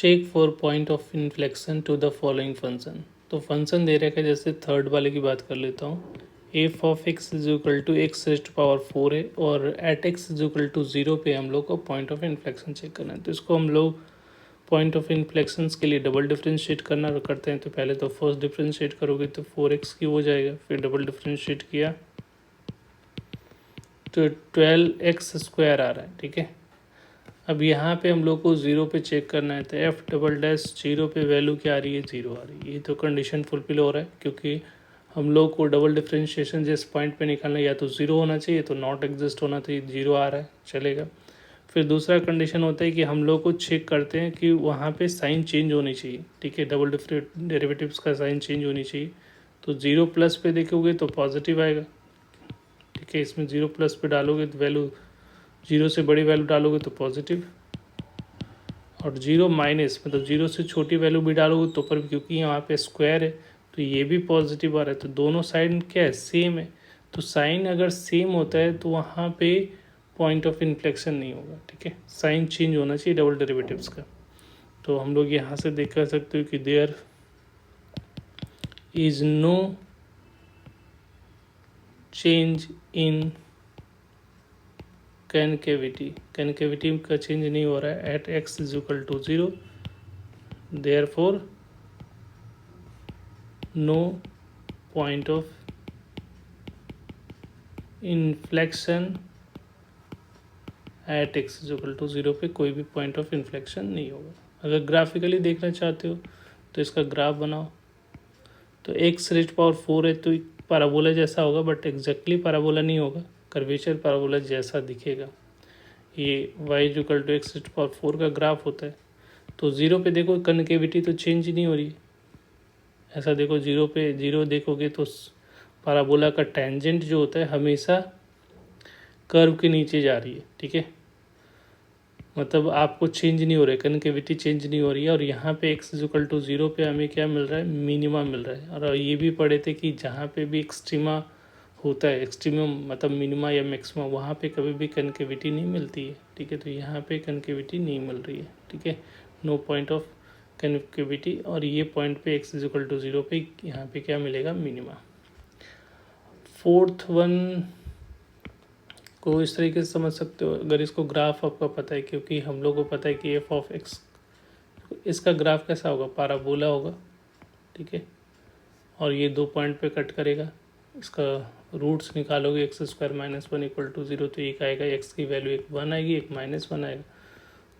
Check for point of inflection to the following function. तो function दे रखा है, जैसे थर्ड वाले की बात कर लेता हूँ। F of X is equal to X raised power 4 है और at X is equal to 0 पे हम लोग को पॉइंट ऑफ इन्फ्लेक्शन चेक करना है। तो इसको हम लोग पॉइंट ऑफ इन्फ्लेक्शन के लिए डबल डिफ्रेंशिएट करना करते हैं। तो पहले तो फर्स्ट डिफ्रेंशिएट करोगे तो 4x की हो जाएगा, फिर डबल डिफ्रेंशिएट किया तो 12x स्क्वायर आ रहा है। ठीक है, अब यहाँ पे हम लोग को 0 पे चेक करना है। तो एफ डबल डैश 0 पे वैल्यू क्या आ रही है, 0 आ रही है। ये तो कंडीशन फुलफिल हो रहा है, क्योंकि हम लोग को डबल डिफ्रेंशिएशन जिस पॉइंट पे निकालना है या तो 0 होना चाहिए, तो नॉट एग्जिस्ट होना चाहिए, 0 आ रहा है, चलेगा। फिर दूसरा कंडीशन होता है कि हम लोग को चेक करते हैं कि वहाँ पे साइन चेंज होनी चाहिए। ठीक है, डबल डेरिवेटिव्स का साइन चेंज होनी चाहिए। तो 0 प्लस पे देखोगे तो पॉजिटिव आएगा। ठीक है, इसमें 0 प्लस पे डालोगे तो वैल्यू 0 से बड़ी वैल्यू डालोगे तो पॉजिटिव, और 0 माइनस मतलब 0 से छोटी वैल्यू भी डालोगे तो पर, क्योंकि यहाँ पे स्क्वायर है तो ये भी पॉजिटिव आ रहा है। तो दोनों साइड क्या है, सेम है। तो साइन अगर सेम होता है तो वहाँ पे पॉइंट ऑफ इन्फ्लेक्शन नहीं होगा। ठीक है, साइन चेंज होना चाहिए डबल डेरिवेटिव्स का। तो हम लोग यहाँ से देख कर सकते हो कि there is no change in concavity का चेंज नहीं हो रहा है at X is equal to 0, therefore no point of inflection at X is equal to 0 पे कोई भी पॉइंट ऑफ इन्फ्लेक्शन नहीं होगा। अगर ग्राफिकली देखना चाहते हो तो इसका ग्राफ बनाओ। तो एक्स रेस्ट पावर 4 है तो पैराबोला जैसा होगा, बट एग्जैक्टली पैराबोला नहीं होगा, कर्वेचर पैराबोला जैसा दिखेगा। ये Y equal to X raised power 4 का ग्राफ होता है। तो 0 पे देखो कनकेविटी तो चेंज नहीं हो रही है। ऐसा देखो 0 पे 0 देखोगे तो पैराबोला का टेंजेंट जो होता है हमेशा कर्व के नीचे जा रही है। ठीक है, मतलब आपको चेंज नहीं हो रहा है, कनकेविटी चेंज नहीं हो रही है। और यहाँ पे एक्स इक्वल टू 0 पे हमें क्या मिल रहा है, मिनिमा मिल रहा है। और ये भी पढ़े थे कि जहाँ पे भी एक्सट्रीमा होता है, एक्सट्रीमम मतलब मिनिमा या मैक्सिमा, वहाँ पे कभी भी कनकेविटी नहीं मिलती है। ठीक है, तो यहाँ पे कनकेविटी नहीं मिल रही है। ठीक है, नो पॉइंट ऑफ कनकेविटी। और ये पॉइंट पे एक्स इक्वल टू 0 पे यहाँ पे क्या मिलेगा, मिनिमा। फोर्थ वन को इस तरीके से समझ सकते हो, अगर इसको ग्राफ आपका पता है, क्योंकि हम लोग को पता है कि एफ ऑफ एक्स, इसका ग्राफ कैसा होगा, पैराबोला होगा। ठीक है, और ये 2 पॉइंट पे कट करेगा। इसका रूट्स निकालोगे, X square minus 1 equal to 0, तो एक आएगा, एक्स की वैल्यू एक 1 आएगी, एक -1 आएगा।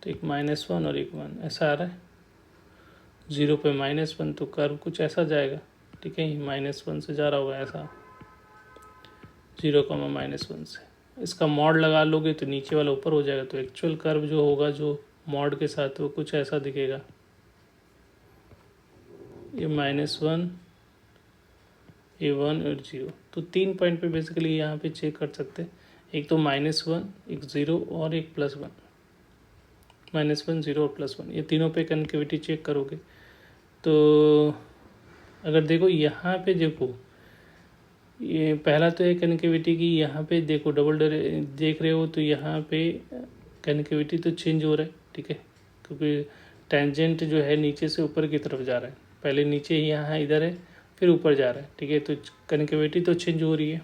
तो एक -1 और एक 1 ऐसा आ रहा है। 0 पे -1 तो कर्व कुछ ऐसा जाएगा। ठीक है, -1 से जा रहा होगा ऐसा, 0, -1 से। इसका मॉड लगा लोगे तो नीचे वाला ऊपर हो जाएगा। तो एक्चुअल कर्व जो होगा, जो मॉड के साथ, वो कुछ ऐसा दिखेगा। ये -1, ये 1 और 0। तो 3 पॉइंट पे बेसिकली यहाँ पे चेक कर सकते हैं। एक तो -1, एक 0 और एक +1। -1, 0 और +1, ये तीनों पे कनकेविटी चेक करोगे। तो अगर देखो यहाँ पे देखो, ये पहला तो है कनकेविटी की। यहाँ पे देखो डबल देख रहे हो तो यहाँ पे कनकेविटी तो चेंज हो रहा है। ठीक है, क्योंकि टेंजेंट जो है नीचे से ऊपर की तरफ जा रहा है, पहले नीचे ही यहाँ इधर है, फिर ऊपर जा रहा है। ठीक है, तो कनकेविटी तो चेंज हो रही है।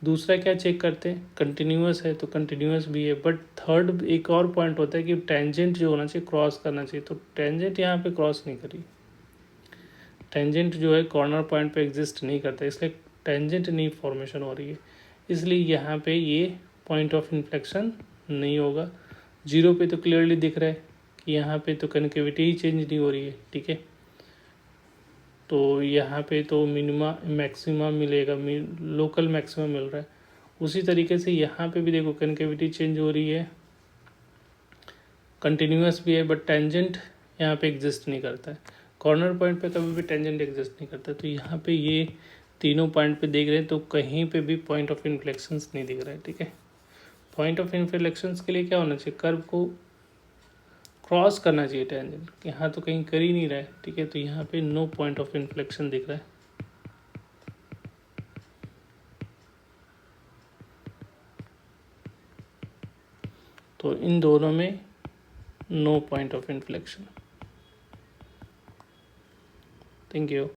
दूसरा क्या चेक करते हैं, कंटिन्यूस है तो कंटिन्यूस भी है। बट थर्ड एक और पॉइंट होता है कि टेंजेंट जो होना चाहिए क्रॉस करना चाहिए। तो टेंजेंट यहाँ पे क्रॉस नहीं करी, टेंजेंट जो है कॉर्नर पॉइंट पे एग्जिस्ट नहीं करता, इसलिए टेंजेंट नहीं फॉर्मेशन हो रही है, इसलिए यहाँ पे ये पॉइंट ऑफ इन्फ्लेक्शन नहीं होगा। 0 पे तो क्लियरली दिख रहा है कि यहाँ पे तो कनकेविटी ही चेंज नहीं हो रही है। ठीक है, तो यहाँ पे तो मिनिमा मैक्सिमा मिलेगा, लोकल मैक्सिमा मिल रहा है। उसी तरीके से यहाँ पे भी देखो कनकेविटी चेंज हो रही है, कंटिन्यूस भी है, बट टेंजेंट यहाँ पे एग्जिस्ट नहीं करता है। कॉर्नर पॉइंट पे कभी भी टेंजेंट एग्जिस्ट नहीं करता। तो यहाँ पे ये तीनों पॉइंट पे देख रहे हैं तो कहीं पे भी पॉइंट ऑफ इन्फ्लेक्शंस नहीं दिख रहा है। ठीक है, पॉइंट ऑफ इन्फ्लेक्शंस के लिए क्या होना चाहिए, कर्व को क्रॉस करना चाहिए टेंजेंट। यहाँ तो कहीं कर ही नहीं रहा है। ठीक है, तो यहाँ पे नो पॉइंट ऑफ इन्फ्लेक्शन दिख रहा है। तो इन दोनों में no point of inflection. Thank you.